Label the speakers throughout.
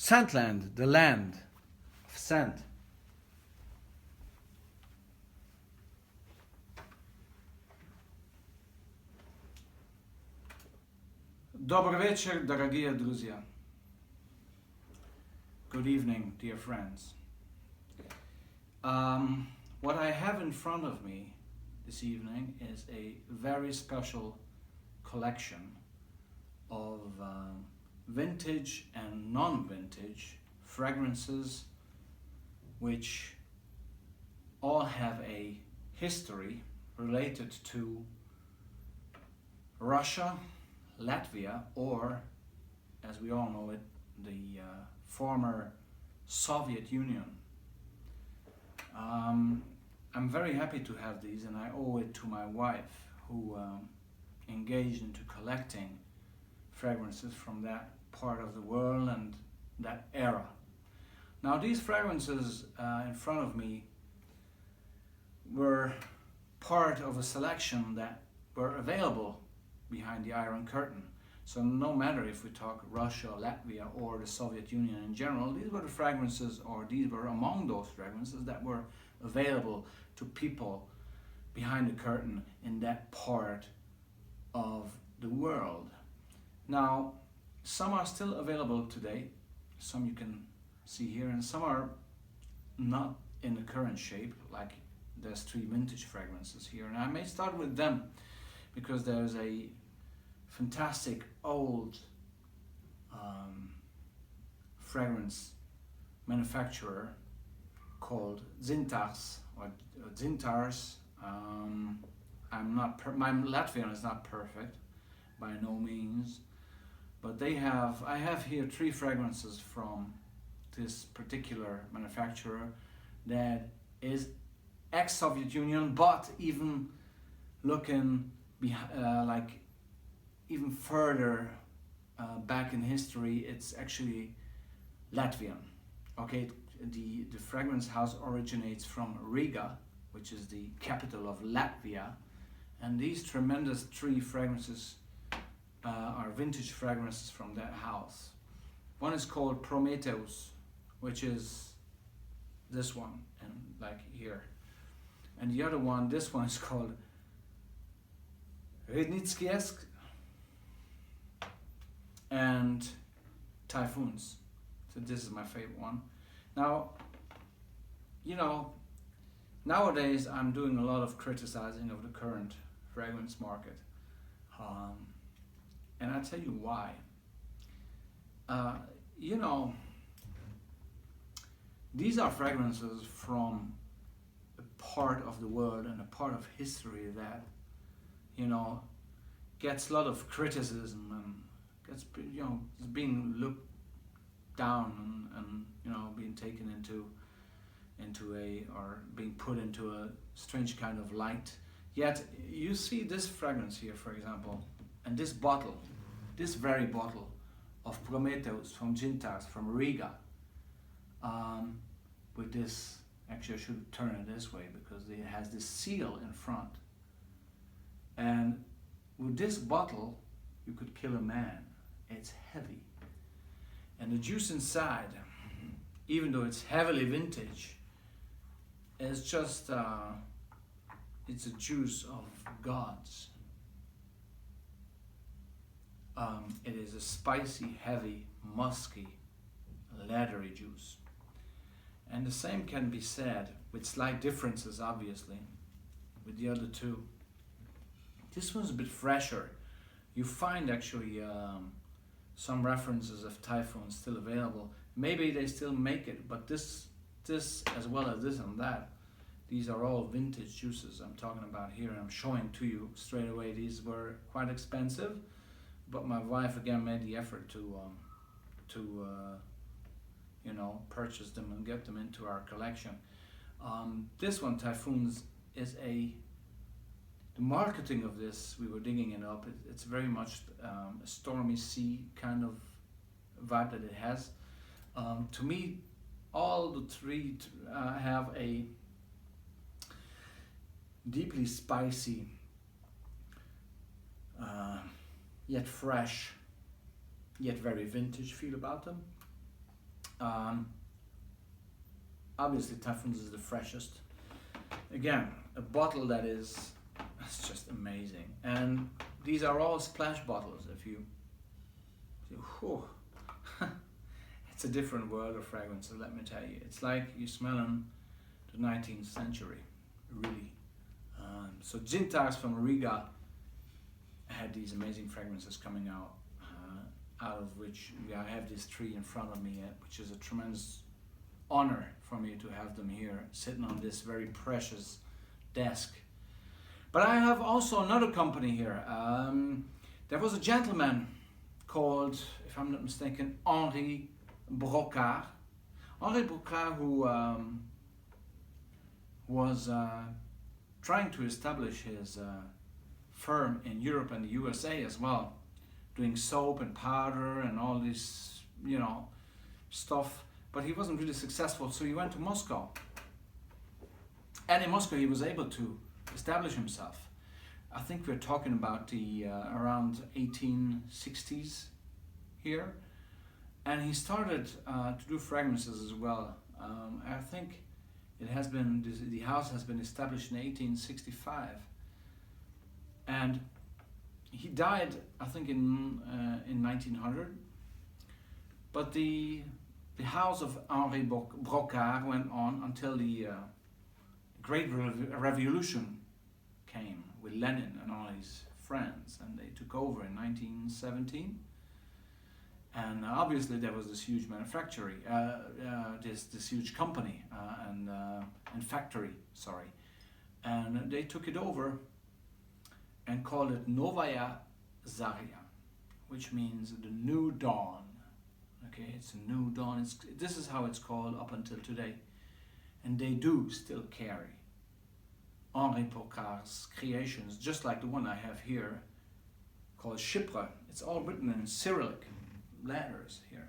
Speaker 1: Scentland, the land of scent. Добрый вечер, дорогие друзья. Good evening, dear friends. What I have in front of me this evening is a very special collection of vintage and non-vintage fragrances which all have a history related to Russia, Latvia, or, as we all know it, the former Soviet Union. I'm very happy to have these, and I owe it to my wife, who engaged into collecting fragrances from that part of the world and that era. Now, these fragrances in front of me were part of a selection that were available behind the Iron Curtain. So no matter if we talk Russia, Latvia, or the Soviet Union in general, these were the fragrances, or these were among those fragrances that were available to people behind the curtain in that part of the world. Now, some are still available today, some you can see here, and some are not in the current shape, like there's 3 vintage fragrances here. And I may start with them because there's a fantastic old fragrance manufacturer called Zintars or Zintars. My Latvian is not perfect by no means, but I have here 3 fragrances from this particular manufacturer that is ex-Soviet Union, but even looking like even further back in history, it's actually Latvian. Okay, the fragrance house originates from Riga, which is the capital of Latvia, and these tremendous 3 fragrances are vintage fragrances from that house. One is called Prometheus, which is this one, and like here, and the other one, this one, is called Rednitskiesk and Typhoons. So this is my favorite one. Now, you know, nowadays I'm doing a lot of criticizing of the current fragrance market, and I'll tell you why. You know, these are fragrances from a part of the world and a part of history that, you know, gets a lot of criticism and gets, you know, is being looked down and you know, being taken into a, or being put into a strange kind of light. Yet you see this fragrance here, for example, and this bottle, this very bottle of Prometheus from Zintars from Riga, with this, actually I should turn it this way because it has this seal in front, and with this bottle you could kill a man. It's heavy, and the juice inside, even though it's heavily vintage, is just it's a juice of gods. It is a spicy, heavy, musky, leathery juice. And the same can be said, with slight differences obviously, with the other 2. This one's a bit fresher. You find actually some references of Typhoon still available. Maybe they still make it, but this as well as this and that, these are all vintage juices I'm talking about here, and I'm showing to you straight away. These were quite expensive, but my wife again made the effort to you know, purchase them and get them into our collection. This one, Typhoons, is the marketing of this, we were digging it up, it's very much a stormy sea kind of vibe that it has. To me, all the 3 have a deeply spicy, yet fresh, yet very vintage feel about them. Um, Obviously, Typhoons is the freshest. Again, a bottle that is, it's just amazing. And these are all splash bottles. If you, whew, it's a different world of fragrances, let me tell you. It's like you're smelling the 19th century, really. So Zintas from Riga had these amazing fragrances coming out of which I have this tree in front of me, which is a tremendous honor for me to have them here, sitting on this very precious desk. But I have also another company here. There was a gentleman called, if I'm not mistaken, Henri Brocard. Henri Brocard, who was trying to establish his firm in Europe and the USA as well, doing soap and powder and all this, stuff. But he wasn't really successful, so he went to Moscow. And in Moscow, he was able to establish himself. I think we're talking about the around 1860s here. And he started to do fragrances as well. I think it has been, the house has been established in 1865. And he died, I think, in 1900. But the house of Henri Brocard went on until the Great Revolution came with Lenin and all his friends, and they took over in 1917. And obviously there was this huge manufactory, this huge company and factory, sorry, and they took it over and called it Novaya Zarya, which means the new dawn. Okay, it's a new dawn. This is how it's called up until today, and they do still carry Henri Brocard's creations, just like the one I have here, called Chypre. It's all written in Cyrillic letters here.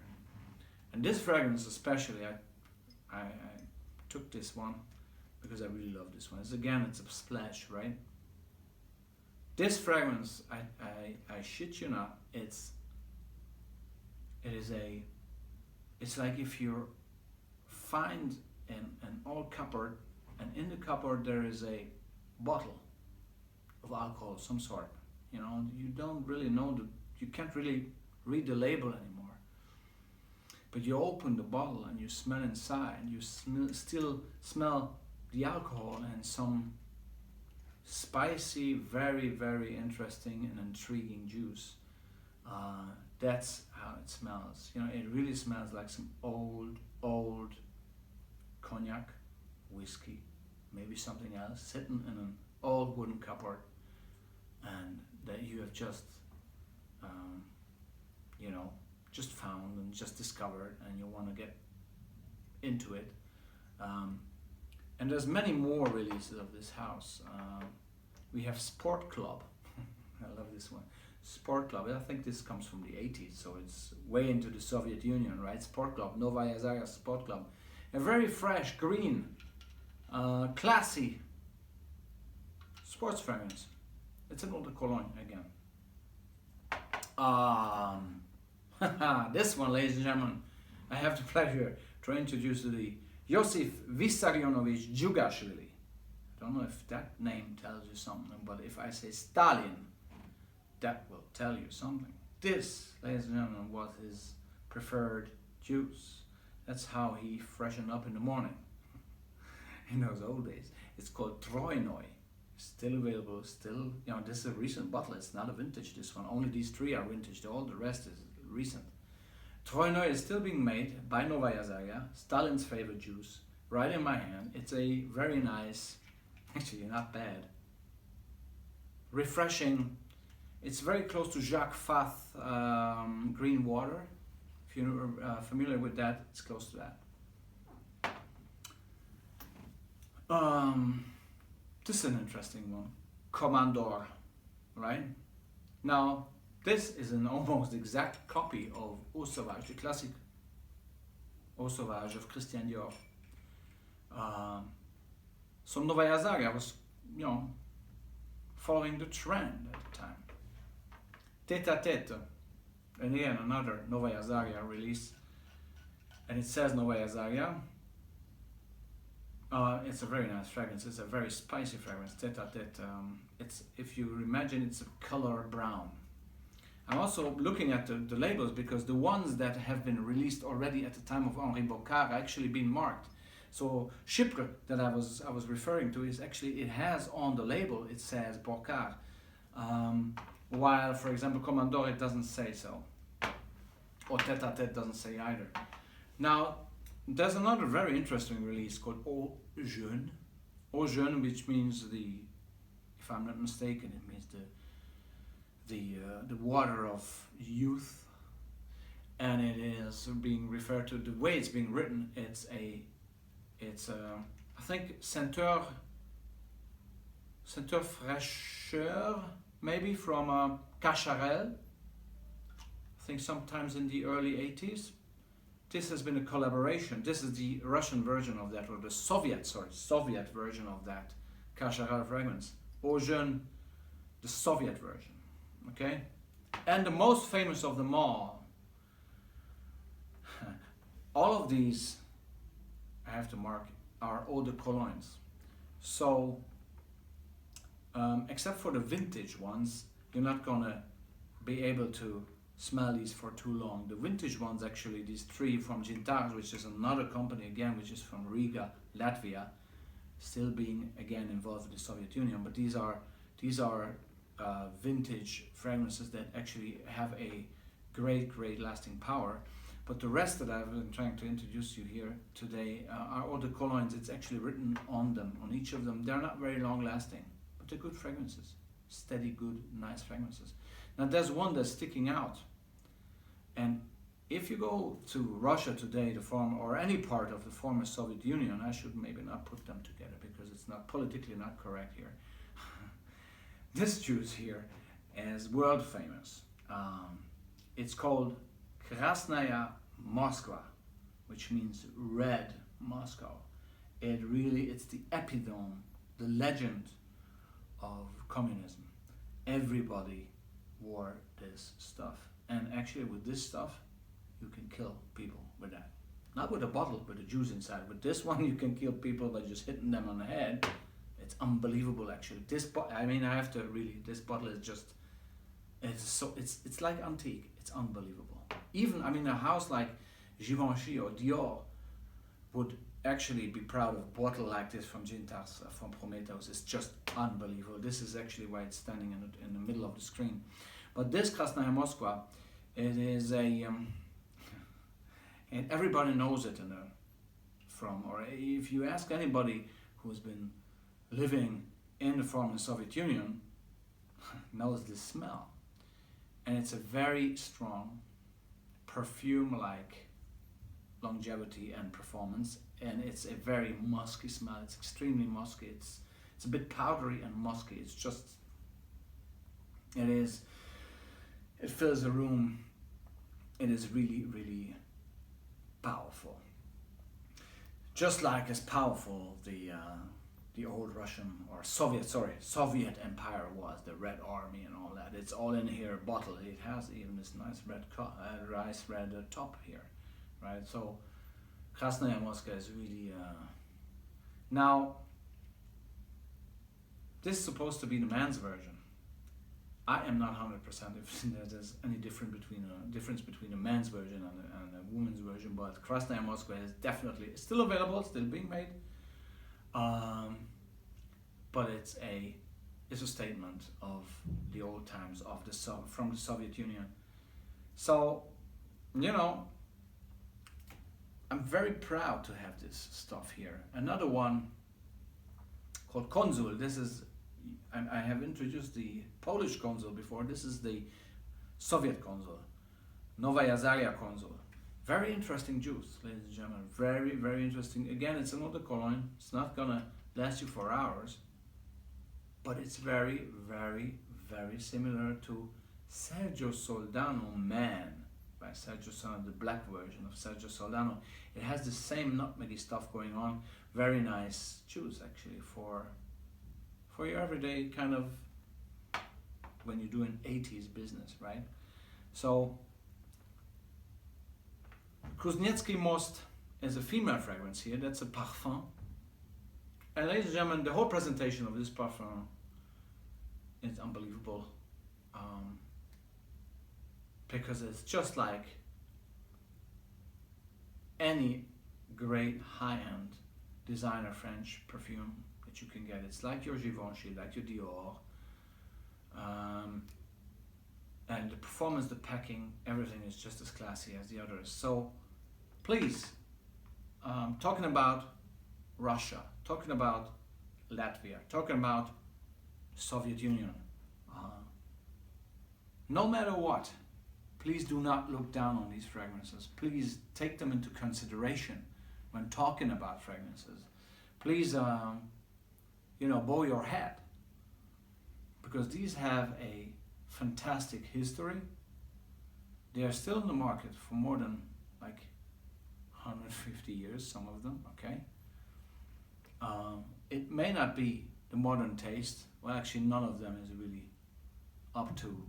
Speaker 1: And this fragrance especially, I took this one because I really love this one. It's a splash, right? This fragrance, I shit you not, it's like if you find an old cupboard, and in the cupboard there is a bottle of alcohol of some sort. You don't really know, you can't really read the label anymore. But you open the bottle and you smell inside, and you still smell the alcohol and some spicy, very, very interesting and intriguing juice. That's how it smells. It really smells like some old cognac, whiskey, maybe something else, sitting in an old wooden cupboard, and that you have just found and just discovered, and you want to get into it. And there's many more releases of this house. We have Sport Club. I love this one. Sport Club. I think this comes from the 80s, so it's way into the Soviet Union, right? Sport Club, Novaya Zarya Sport Club. A very fresh, green, classy sports fragrance. It's an eau de cologne again. This one, ladies and gentlemen, I have the pleasure to introduce to the Josif Vissarionovich Djugashvili. I don't know if that name tells you something, but if I say Stalin, that will tell you something. This, ladies and gentlemen, was his preferred juice. That's how he freshened up in the morning in those old days. It's called Trojnoi. Still available, this is a recent bottle. It's not a vintage, this one. Only these three are vintage. All the rest is recent. Trojnoi is still being made by Novaya Zarya, Stalin's favorite juice, right in my hand. It's a very nice, actually not bad, refreshing. It's very close to Jacques Fath green water. If you're familiar with that, it's close to that. This is an interesting one. Commandor, right? Now, this is an almost exact copy of Eau Sauvage, the classic Eau Sauvage of Christian Dior. So Novaya Zarya was, following the trend at the time. Tête à Tête, and again another Novaya Zarya release. and it says Novaya Zarya. It's a very nice fragrance. It's a very spicy fragrance. It's, if you imagine, it's a color brown. I'm also looking at the labels because the ones that have been released already at the time of Henri Bocard are actually been marked. So Chypre that I was referring to is actually, it has on the label, it says Bocard, while for example Commandeur, it doesn't say so, or Tête à Tête doesn't say either. Now there's another very interesting release called Eau Jeune. Eau Jeune, which means if I'm not mistaken, it means the water of youth, and it is being referred to, the way it's being written, it's I think Senteur Fraîcheur, maybe from Cacharel, I think sometimes in the early 80s. This has been a collaboration. This is the Russian version of that, or the Soviet version of that Cacharel fragrance. Eau Jeune, the Soviet version, okay? And the most famous of them all of these, I have to mark, are eau de colognes. So, except for the vintage ones, you're not gonna be able to smell these for too long. The vintage ones, actually, these three from Gintar, which is another company again, which is from Riga, Latvia, still being again involved in the Soviet Union, but these are vintage fragrances that actually have a great lasting power. But the rest that I've been trying to introduce you here today are eau de colognes. It's actually written on them, on each of them. They're not very long lasting, but they're good fragrances, steady, good, nice fragrances. Now there's one that's sticking out, and if you go to Russia today, or any part of the former Soviet Union, I should maybe not put them together because it's not politically not correct here. This juice here is world famous. It's called Krasnaya Moskva, which means red Moscow. It's the epitome, the legend of communism. Everybody wore this stuff, and actually with this stuff you can kill people with that. Not with a bottle with the juice inside. With this one you can kill people by just hitting them on the head. It's unbelievable, actually. This bottle is just, it's like antique. It's unbelievable. Even, a house like Givenchy or Dior would actually be proud of a bottle like this from Gintas, from Prometheus. It's just unbelievable. This is actually why it's standing in the middle of the screen. But this Krasnaya Moskva, it is and everybody knows it or if you ask anybody who's been living in the former Soviet Union, knows this smell. And it's a very strong perfume-like longevity and performance, and it's a very musky smell. It's extremely musky. It's a bit powdery and musky. It fills a room. It is really powerful. Just like as powerful the old Russian or Soviet Empire was, the Red Army and all that. It's all in here, bottle. It has even this nice red top here, right? So Krasnaya Moskva is really now this is supposed to be the man's version. I am not 100% if there's any difference between a man's version and a woman's version, but Krasnaya Moskva is definitely still available, still being made. But it's a statement of the old times of from the Soviet Union. So, I'm very proud to have this stuff here. Another one called Konsul. This is, I have introduced the Polish Konsul before. This is the Soviet Konsul, Novaya Zarya Konsul. Very interesting juice, ladies and gentlemen. Very interesting. Again, it's an eau de cologne. It's not gonna last you for hours, but it's very similar to Sergio Soldano Man by Sergio Soldano, the black version of Sergio Soldano. It has the same nutmeggy stuff going on. Very nice juice, actually, for your everyday kind of, when you're doing 80s business, right? So Kuznetsky Most is a female fragrance here. That's a parfum. And ladies and gentlemen, the whole presentation of this parfum is unbelievable. Because it's just like any great high-end designer French perfume that you can get. It's like your Givenchy, like your Dior. And the performance, the packing, everything is just as classy as the others. So please, talking about Russia, talking about Latvia, talking about Soviet Union, no matter what, please do not look down on these fragrances. Please take them into consideration when talking about fragrances. Please, bow your head, because these have a fantastic history. They are still in the market for more than like 150 years, some of them, okay? It may not be the modern taste. Well, actually none of them is really up to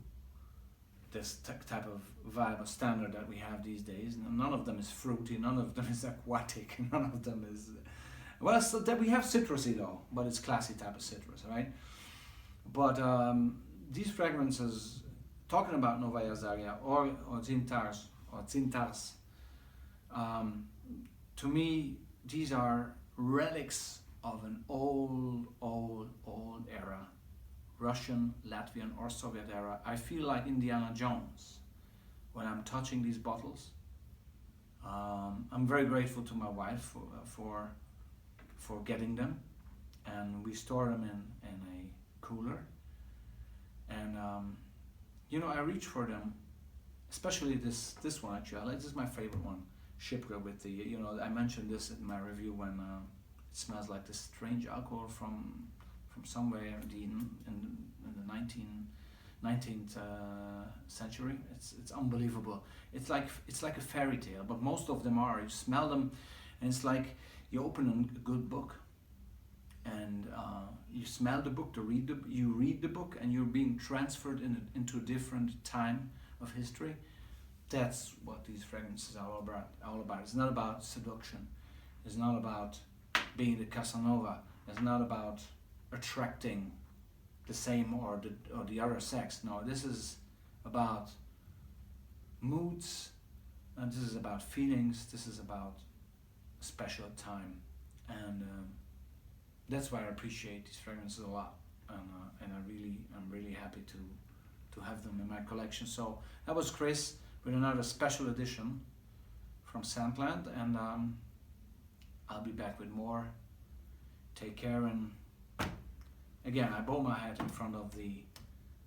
Speaker 1: this type of vibe or standard that we have these days. None of them is fruity, none of them is aquatic, none of them is... Well, so that we have citrusy though, but it's classy type of citrus, right? But these fragrances, talking about Novaya, Zarya, or Zintars, to me, these are relics of an old era. Russian, Latvian, or Soviet era. I feel like Indiana Jones when I'm touching these bottles. I'm very grateful to my wife for getting them, and we store them in a cooler. And I reach for them, especially this one actually. This is my favorite one, Shipka, with the I mentioned this in my review when it smells like this strange alcohol from somewhere in the 19th century. It's unbelievable. It's like a fairy tale, but most of them are. You smell them, and it's like you open a good book, and you smell the book, you read the book, and you're being transferred into a different time of history. That's what these fragrances are all about. It's not about seduction. It's not about being the Casanova. It's not about attracting the same or the other sex. No, this is about moods, and this is about feelings. This is about a special time, and that's why I appreciate these fragrances a lot, and I'm really happy to have them in my collection. So that was Chris with another special edition from Sandland, and I'll be back with more. Take care, and again, I bow my head in front of the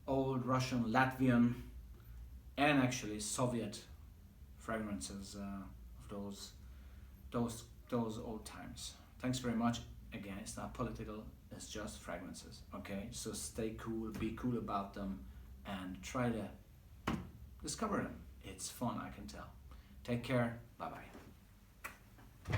Speaker 1: old Russian, Latvian, and actually Soviet fragrances of those old times. Thanks very much. Again, it's not political, it's just fragrances, okay? So stay cool, be cool about them, and try to discover them. It's fun, I can tell. Take care, bye-bye.